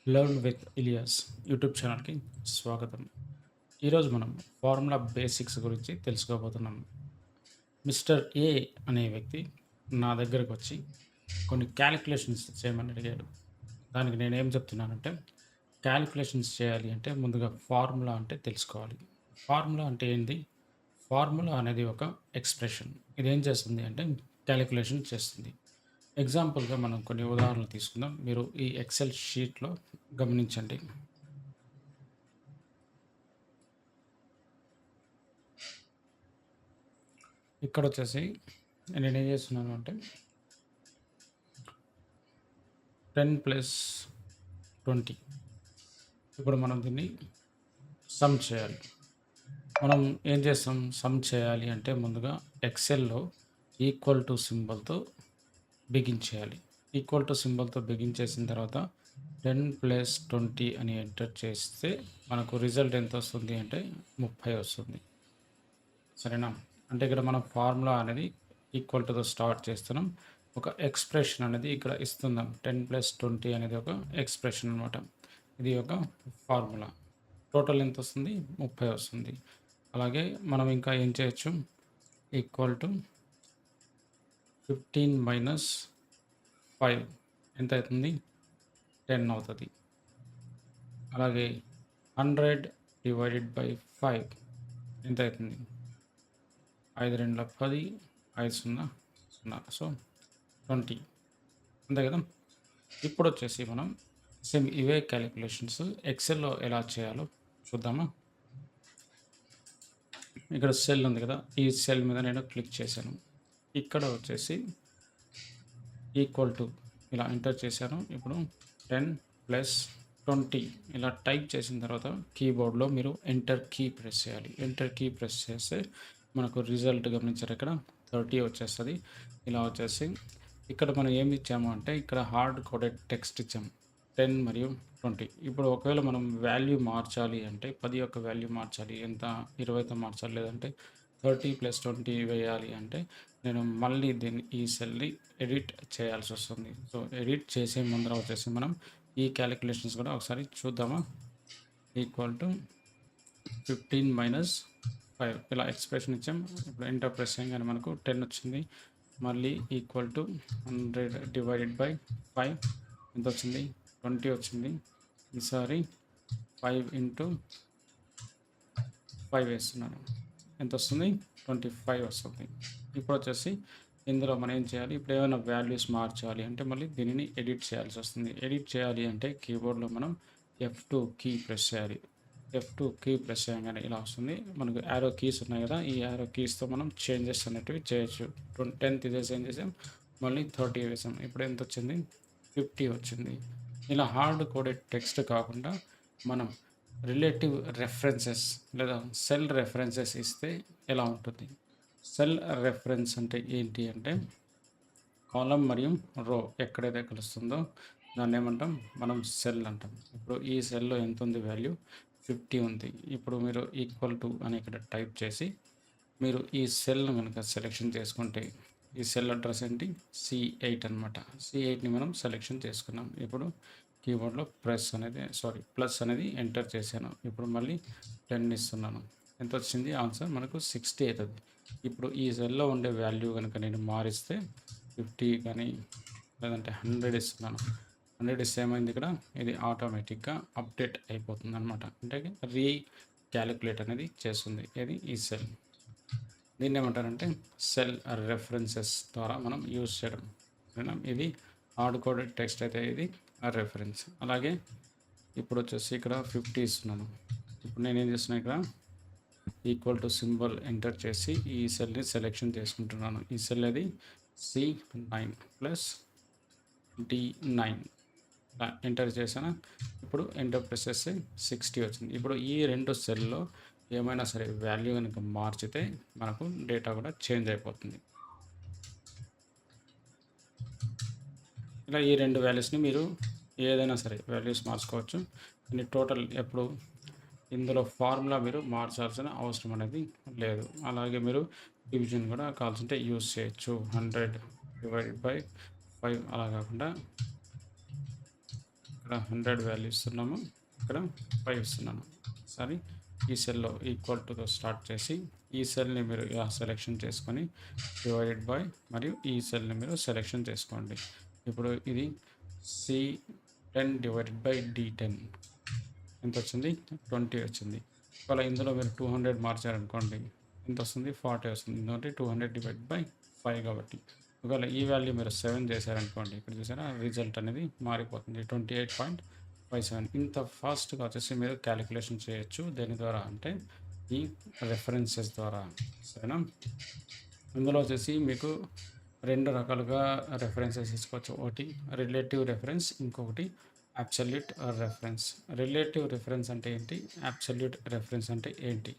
Learn with Ilyas YouTube ఛానల్‌కి స్వాగతం. ఈరోజు మనం ఫార్ములా బేసిక్స్ గురించి తెలుసుకోబోతున్నాం. మిస్టర్ ఏ అనే వ్యక్తి నా దగ్గరకొచ్చి కొన్ని కాలిక్యులేషన్స్ చేయమని అడిగాడు. దానికి నేనేం చెప్తున్నానంటే, కాలిక్యులేషన్స్ చేయాలి అంటే ముందుగా ఫార్ములా అంటే తెలుసుకోవాలి. ఫార్ములా అంటే ఏంది? ఫార్ములా అనేది ఒక ఎక్స్‌ప్రెషన్. ఇదేం చేస్తుంది అంటే కాలిక్యులేషన్ చేస్తుంది. ఎగ్జాంపుల్‌గా మనం కొన్ని ఉదాహరణలు తీసుకుందాం. మీరు ఈ ఎక్సెల్ షీట్‌లో గమనించండి. ఇక్కడొచ్చేసి నేనేం చేస్తున్నాను అంటే 10 ప్లస్ 20. ఇప్పుడు మనం దీన్ని సమ్ చేయాలి. మనం ఏం చేస్తాం? సమ్ చేయాలి అంటే ముందుగా ఎక్సెల్‌లో ఈక్వల్ టు సింబల్‌తో బిగించేయాలి. ఈక్వల్ టు సింబల్‌తో బిగించేసిన తర్వాత 10 ప్లస్ 20 అని ఎంటర్ చేస్తే మనకు రిజల్ట్ ఎంతొస్తుంది అంటే 30 వస్తుంది. సరేనా? అంటే ఇక్కడ మనం ఫార్ములా అనేది ఈక్వల్ టుతో స్టార్ట్ చేస్తున్నాం. ఒక ఎక్స్‌ప్రెషన్ అనేది ఇక్కడ ఇస్తున్నాం. 10 ప్లస్ 20 అనేది ఒక ఎక్స్‌ప్రెషన్ అనమాట. ఇది ఒక ఫార్ములా. టోటల్ ఎంతొస్తుంది? 30 వస్తుంది. అలాగే మనం ఇంకా ఏం చేయొచ్చు? Equal to 15 minus 5 ఎంతయితుంది? 10 అవుతది. అలాగే 100 డివైడెడ్ బై 5 ఎంతయితుంది? 5 రెండ్ల 10, 5 సున్నా 0. సో 20 అంతే కదా! ఇప్పుడొచ్చేసి మనం సేమ్ ఇవే కాలిక్యులేషన్స్ ఎక్సెల్‌లో ఎలా చేయాలో చూద్దామా? ఇక్కడ సెల్ ఉంది కదా! ఈ సెల్ మీద నేను క్లిక్ చేశాను. ఇక్కడ వచ్చేసి ఈక్వల్ టు ఇలా ఎంటర్ చేశాను. ఇప్పుడు 10 ప్లస్ 20 ఇలా టైప్ చేసిన తర్వాత కీబోర్డ్‌లో మీరు ఎంటర్ కీ ప్రెస్ చేయాలి. ఎంటర్ కీ ప్రెస్ చేస్తే మనకు రిజల్ట్ గమనించారా ఇక్కడ 30 వచ్చేస్తది. ఇలా వచ్చేసి ఇక్కడ మనం ఏమి ఇచ్చాము అంటే ఇక్కడ హార్డ్ కోడెడ్ టెక్స్ట్ ఇచ్చాము. 10 మరియు 20. ఇప్పుడు ఒకవేళ మనం వాల్యూ మార్చాలి అంటే 10 యొక్క వాల్యూ మార్చాలి. ఎంత 20తో మార్చాలి లేదంటే 30 ప్లస్ 20 వేయాలి అంటే నేను మళ్ళీ దీన్ని ఈ సెల్‌ని ఎడిట్ చేయాల్సొస్తుంది. సో, ఎడిట్ చేసే ముందర వచ్చేసి మనం ఈ కాలిక్యులేషన్స్ కూడా ఒకసారి చూద్దామా? ఈక్వల్ టు 15 మైనస్ 5 ఇలా ఎక్స్‌ప్రెషన్ ఇచ్చాం. ఇప్పుడు ఎంటర్ ప్రెస్ చేయంగానే మనకు 10 వచ్చింది. మళ్ళీ ఈక్వల్ టు 100 డివైడెడ్ బై 5 ఎంతొచ్చింది? 20 వచ్చింది. ఈసారి 5 ఇంటూ 5 వేస్తున్నాను. ఎంతొస్తుంది? 25 వస్తుంది. ఇప్పుడొచ్చేసి ఇందులో మనం ఏం చేయాలి? ఇప్పుడు ఏమైనా వాల్యూస్ మార్చాలి అంటే మళ్ళీ దీనిని ఎడిట్ చేయాల్సొస్తుంది. ఎడిట్ చేయాలి అంటే కీబోర్డ్‌లో మనం F2 కీ ప్రెస్ చేయాలి. F2 కీ ప్రెస్ చేయంగానే ఇలా వస్తుంది. మనకు యారో కీస్ ఉన్నాయి కదా! ఈ యారో కీస్‌తో మనం చేంజెస్ అనేటివి చేయొచ్చు. 10 తీసేసి ఏం చేసాం? మళ్ళీ 30 వేసాం. ఇప్పుడు ఎంతొచ్చింది? 50 వచ్చింది. ఇలా హార్డ్ కోడెడ్ టెక్స్ట్ కాకుండా మనం రిలేటివ్ రెఫరెన్సెస్ లేదా సెల్ రెఫరెన్సెస్ ఇస్తే ఎలా ఉంటుంది? సెల్ రెఫరెన్స్ అంటే ఏంటి అంటే కాలమ్ మరియు రో ఎక్కడైతే కలుస్తుందో దాన్ని ఏమంటాం? మనం సెల్ అంటాం. ఇప్పుడు ఈ సెల్‌లో ఎంతుంది వాల్యూ? 50 ఉంది. ఇప్పుడు మీరు ఈక్వల్ టు అని ఇక్కడ టైప్ చేసి మీరు ఈ సెల్‌ను గనుక సెలెక్షన్ చేసుకుంటే ఈ సెల్ అడ్రెస్ ఏంటి? C8 అనమాట. C8ని మనం సెలెక్షన్ చేసుకున్నాం. ఇప్పుడు కీబోర్డ్‌లో ప్లస్ అనేది ఎంటర్ చేశాను. ఇప్పుడు మళ్ళీ 10 ఇస్తున్నాను. ఎంతొచ్చింది ఆన్సర్? మనకు 60 అయితది. ఇప్పుడు ఈ సెల్‌లో ఉండే వాల్యూ గనుక నేను మారిస్తే 50 కానీ లేదంటే 100 ఇస్తున్నాను. 100 ఇస్తే ఏమైంది ఇక్కడ? ఇది ఆటోమేటిక్‌గా అప్డేట్ అయిపోతుందనమాట. అంటే క్యాలిక్యులేట్ అనేది చేస్తుంది. ఏది? ఈ సెల్. దీన్నేమంటారంటే సెల్ రెఫరెన్సెస్ ద్వారా మనం యూజ్ చేయడం. ఓకేనా? ఇది హార్డ్ కోడెడ్ టెక్స్ట్ అయితే ఇది రెఫరెన్స్. అలాగే ఇప్పుడొచ్చేసి ఇక్కడ 50 ఇస్తున్నాను. ఇప్పుడు నేనేం చేస్తున్నా ఇక్కడ ఈక్వల్ టు సింబల్ ఎంటర్ చేసి ఈ సెల్‌ని సెలెక్షన్ చేసుకుంటున్నాను. ఈ సెల్ అది C9 ప్లస్ D9 ఎంటర్ చేశాను. ఇప్పుడు ఎంటర్ ప్రెస్ చేస్తే 60 వచ్చింది. ఇప్పుడు ఈ 2 సెల్‌లో ఏమైనా సరే వాల్యూ గనుక మార్చితే మనకు డేటా కూడా చేంజ్ అయిపోతుంది. ఇలా ఈ 2 వాల్యూస్‌ని మీరు ఏదైనా సరే వాల్యూస్ మార్చుకోవచ్చు. కానీ టోటల్ ఎప్పుడు ఇందులో ఫార్ములా మీరు మార్చాల్సిన అవసరం అనేది లేదు. అలాగే మీరు డివిజన్ కూడా కావాల్సుంటే యూజ్ చేయొచ్చు. 100 డివైడెడ్ బై 5 అలా కాకుండా ఇక్కడ ఇక్కడ 100 వాల్యూ ఇస్తున్నాము, ఇక్కడ 5 ఇస్తున్నాను. సరే, ఈ సెల్‌లో ఈక్వల్ టుతో స్టార్ట్ చేసి ఈ సెల్‌ని మీరు ఇలా సెలెక్షన్ చేసుకొని డివైడెడ్ బై మరియు ఈ సెల్‌ని మీరు సెలెక్షన్ చేసుకోండి. ఇప్పుడు ఇది C10 డివైడెడ్ బై D10 ఎంత వచ్చింది? 20 వచ్చింది. ఒకవేళ ఇందులో మీరు 200 మార్చారనుకోండి ఎంత వస్తుంది? 40 వస్తుంది. ఎందుకంటే 200 డివైడ్ బై 5 కాబట్టి. ఒకవేళ ఈ వాల్యూ మీరు 7 చేశారనుకోండి, ఇక్కడ చూసారా రిజల్ట్ అనేది మారిపోతుంది 28.57. ఇంత ఫాస్ట్గా వచ్చేసి మీరు క్యాలిక్యులేషన్ చేయొచ్చు. దేని ద్వారా అంటే ఈ రెఫరెన్సెస్ ద్వారా. సరేనా? ఇందులో వచ్చేసి మీకు 2 రకాలుగా రెఫరెన్సెస్ తీసుకోవచ్చు. ఒకటి రిలేటివ్ రెఫరెన్స్, ఇంకొకటి అబ్సల్యూట్ రెఫరెన్స్. రిలేటివ్ రెఫరెన్స్ అంటే ఏంటి? అబ్సల్యూట్ రెఫరెన్స్ అంటే ఏంటి?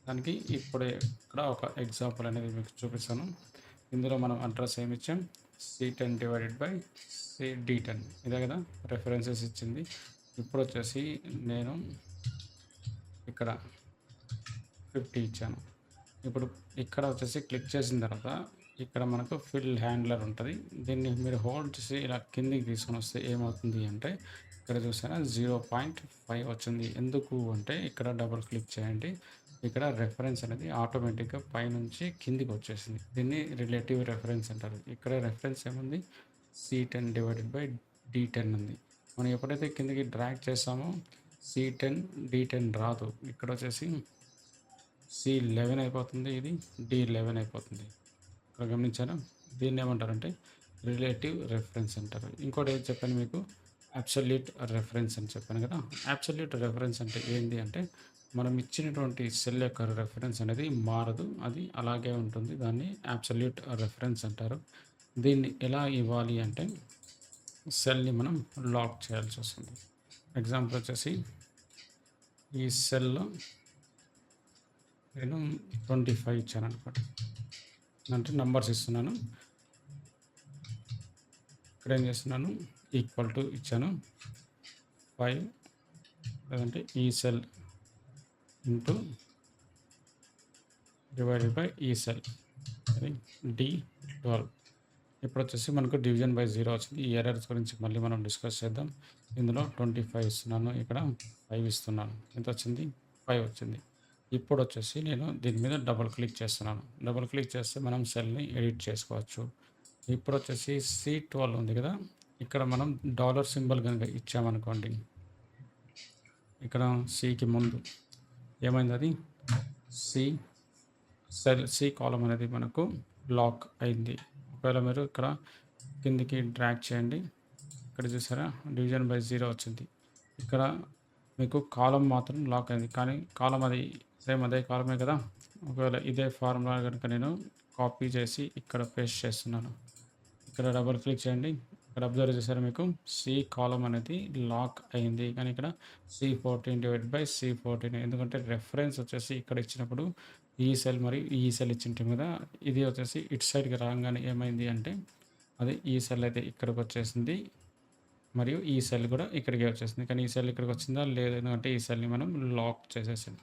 దానికి ఇప్పుడే ఇక్కడ ఒక ఎగ్జాంపుల్ అనేది మీకు చూపిస్తాను. ఇందులో మనం అడ్రస్ ఏమి ఇచ్చాం? C10 డివైడెడ్ బై D10 ఇదే కదా రెఫరెన్సెస్ ఇచ్చింది. ఇప్పుడు వచ్చేసి నేను ఇక్కడ 50 ఇచ్చాను. ఇప్పుడు ఇక్కడ వచ్చేసి క్లిక్ చేసిన తర్వాత ఇక్కడ మనకు ఫిల్ హ్యాండ్లర్ ఉంటుంది. దీన్ని మీరు హోల్డ్ చేసి ఇలా కిందికి తీసుకొని వస్తే ఏమవుతుంది అంటే ఇక్కడ చూసారా 0.5 వచ్చింది. ఎందుకు అంటే ఇక్కడ డబుల్ క్లిక్ చేయండి. ఇక్కడ రెఫరెన్స్ అనేది ఆటోమేటిక్గా పైనుంచి కిందికి వచ్చేసింది. దీన్ని రిలేటివ్ రెఫరెన్స్ అంటారు. ఇక్కడ రెఫరెన్స్ ఏముంది? C10 డివైడెడ్ బై D10 ఉంది. మనం ఎప్పుడైతే కిందికి డ్రాగ్ చేస్తామో C10 D10 రాదు. ఇక్కడ వచ్చేసి C11 అయిపోతుంది, ఇది D11 అయిపోతుంది. ఇక్కడ గమనించారా? దీన్ని ఏమంటారంటే రిలేటివ్ రెఫరెన్స్ అంటారు. ఇంకోటి ఏది చెప్పాను మీకు? అబ్సల్యూట్ రెఫరెన్స్ అని చెప్పాను కదా. అబ్సల్యూట్ రెఫరెన్స్ అంటే ఏంటి అంటే మనం ఇచ్చినటువంటి సెల్ యొక్క రెఫరెన్స్ అనేది మారదు, అది అలాగే ఉంటుంది. దాన్ని అబ్సల్యూట్ రెఫరెన్స్ అంటారు. దీన్ని ఎలా ఇవ్వాలి అంటే సెల్ని మనం లాక్ చేయాల్సి వస్తుంది. ఎగ్జాంపుల్ వచ్చేసి ఈ సెల్లో నేను 25 ఇచ్చాను అనుకోండి, అంటే నంబర్స్ ఇస్తున్నాను. ఇక్కడ ఏం చేస్తున్నాను? ఈక్వల్ టు ఇచ్చాను 5, లేదంటే ఈ సెల్ ఇంటూ డివైడెడ్ బై ఈ సెల్ D12. ఇప్పుడు వచ్చేసి మనకు డివిజన్ బై 0 వచ్చింది. ఈ ఎర్రర్స్ గురించి మళ్ళీ మనం డిస్కస్ చేద్దాం. ఇందులో 25 ఇస్తున్నాను, ఇక్కడ 5 ఇస్తున్నాను. ఎంత వచ్చింది? 5 వచ్చింది. ఇప్పుడు వచ్చేసి నేను దీని మీద డబుల్ క్లిక్ చేస్తున్నాను. డబుల్ క్లిక్ చేస్తే మనం సెల్ని ఎడిట్ చేసుకోవచ్చు. ఇప్పుడు వచ్చేసి C12 ఉంది కదా, ఇక్కడ మనం డాలర్ సింబల్ కనుక ఇచ్చామనుకోండి, ఇక్కడ సికి ముందు ఏమైంది? అది సి కాలం అనేది మనకు లాక్ అయింది. ఒకవేళ మీరు ఇక్కడ కిందికి డ్రాగ్ చేయండి, ఇక్కడ చూసారా డివిజన్ బై 0 వచ్చింది. ఇక్కడ మీకు కాలం మాత్రం లాక్ అయింది, కానీ కాలం అది సేమ్ అదే కాలమే కదా. ఒకవేళ ఇదే ఫార్ములా కనుక నేను కాపీ చేసి ఇక్కడ పేస్ట్ చేస్తున్నాను, ఇక్కడ డబుల్ క్లిక్ చేయండి, ఇక్కడ అబ్జర్వ్ చేశారు మీకు సి కాలం అనేది లాక్ అయింది. కానీ ఇక్కడ C14 డివైడ్ బై C14, ఎందుకంటే రెఫరెన్స్ వచ్చేసి ఇక్కడ ఇచ్చినప్పుడు ఈ సెల్ మరియు ఈ సెల్ ఇచ్చింటాం కదా, ఇది వచ్చేసి ఇటు సైడ్కి రాగానే ఏమైంది అంటే అది ఈ సెల్ అయితే ఇక్కడికి వచ్చేసింది మరియు ఈ సెల్ కూడా ఇక్కడికి వచ్చేసింది. కానీ ఈ సెల్ ఇక్కడికి వచ్చిందా? లేదు, ఎందుకంటే ఈ సెల్ని మనం లాక్ చేసేసాం.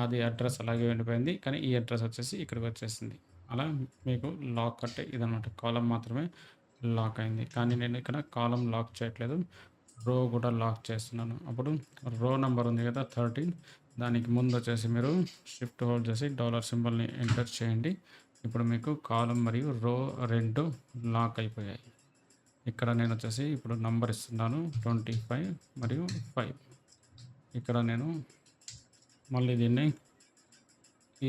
అది అడ్రస్ అలాగే ఉండిపోయింది, కానీ ఈ అడ్రస్ వచ్చేసి ఇక్కడికి వచ్చేసింది. అలా మీకు లాక్ అంటే ఇదనమాట, కాలం మాత్రమే లాక్ అయింది. కానీ నేను ఇక్కడ కాలం లాక్ చేయట్లేదు, రో కూడా లాక్ చేస్తున్నాను. అప్పుడు రో నెంబర్ ఉంది కదా 13, దానికి ముందు వచ్చేసి మీరు షిఫ్ట్ హోల్డ్ చేసి డాలర్ సింబల్ని ఎంటర్ చేయండి. ఇప్పుడు మీకు కాలం మరియు రో 2 లాక్ అయిపోయాయి. ఇక్కడ నేను వచ్చేసి ఇప్పుడు నంబర్ ఇస్తున్నాను 25 మరియు 5. ఇక్కడ నేను మళ్ళీ దీన్ని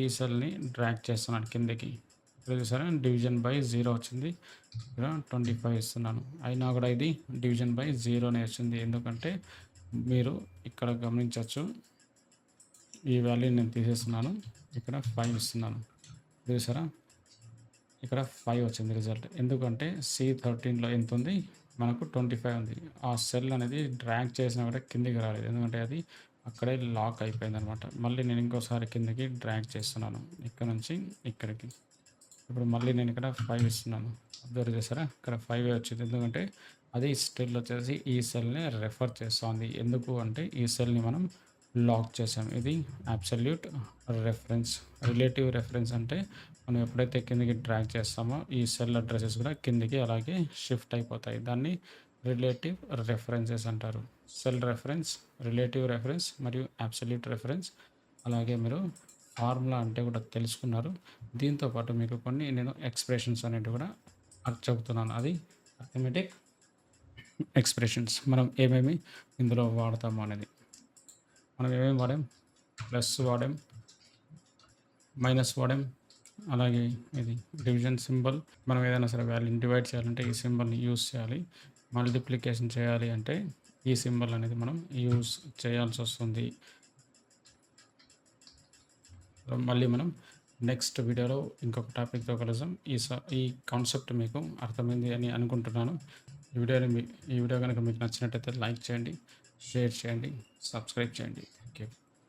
ఈ సెల్ని డ్రాగ్ చేస్తున్నాను కిందకి. ఇక్కడ చూసారా డివిజన్ బై 0 వచ్చింది, ఇక్కడ 25 ఇస్తున్నాను. అయినా కూడా ఇది డివిజన్ బై 0నే వచ్చింది, ఎందుకంటే మీరు ఇక్కడ గమనించవచ్చు ఈ వాల్యూ నేను తీసేస్తున్నాను, ఇక్కడ 5 ఇస్తున్నాను. చూసారా ఇక్కడ 5 వచ్చింది రిజల్ట్. ఎందుకంటే C13లో ఎంత ఉంది? మనకు 25 ఉంది. ఆ సెల్ అనేది డ్రాగ్ చేసినా కూడా కిందికి రాలేదు, ఎందుకంటే అది అక్కడే లాక్ అయిపోయింది అనమాట. మళ్ళీ నేను ఇంకోసారి కిందకి డ్రాగ్ చేస్తున్నాను, ఇక్కడ నుంచి ఇక్కడికి. ఇప్పుడు మళ్ళీ నేను ఇక్కడ 5 ఇస్తున్నాను. అబ్జర్వ్ చేస్తారా ఇక్కడ 5 వచ్చింది, ఎందుకంటే అది స్టిల్ వచ్చేసి ఈ సెల్ని రెఫర్ చేస్తుంది. ఎందుకు అంటే ఈ సెల్ని మనం లాక్ చేసాం. ఇది అబ్సల్యూట్ రెఫరెన్స్. రిలేటివ్ రెఫరెన్స్ అంటే మనం ఎప్పుడైతే కిందకి డ్రాగ్ చేస్తామో ఈ సెల్ అడ్రసెస్ కూడా కిందికి అలాగే షిఫ్ట్ అయిపోతాయి. దాన్ని రిలేటివ్ రెఫరెన్సెస్ అంటారు. సెల్ రెఫరెన్స్, రిలేటివ్ రెఫరెన్స్ మరియు అబ్సల్యూట్ రెఫరెన్స్. అలాగే మీరు ఫార్ములా అంటే కూడా తెలుసుకున్నారు. దీంతో పాటు మీకు కొన్ని నేను ఎక్స్ప్రెషన్స్ అనేటివి కూడా చెబుతున్నాను. అది అర్థమెటిక్ ఎక్స్ప్రెషన్స్ మనం ఏమేమి ఇందులో వాడతాము అనేది. మనం ఏమేమి వాడాం? ప్లస్ వాడాం, మైనస్ వాడాం, అలాగే ఇది డివిజన్ సింబల్. మనం ఏదైనా సరే వాల్యూని డివైడ్ చేయాలంటే ఈ సింబల్ని యూస్ చేయాలి. మల్టిప్లికేషన్ చేయాలి అంటే ఈ సింబల్ అనేది మనం యూస్ చేయాల్సి వస్తుంది. మళ్ళీ మనం నెక్స్ట్ వీడియోలో ఇంకొక టాపిక్తో కలుద్దాం. ఈ కాన్సెప్ట్ మీకు అర్థమైంది అని అనుకుంటున్నాను. ఈ వీడియో కనుక మీకు నచ్చినట్టయితే లైక్ చేయండి, షేర్ చేయండి, సబ్స్క్రైబ్ చేయండి. Thank you.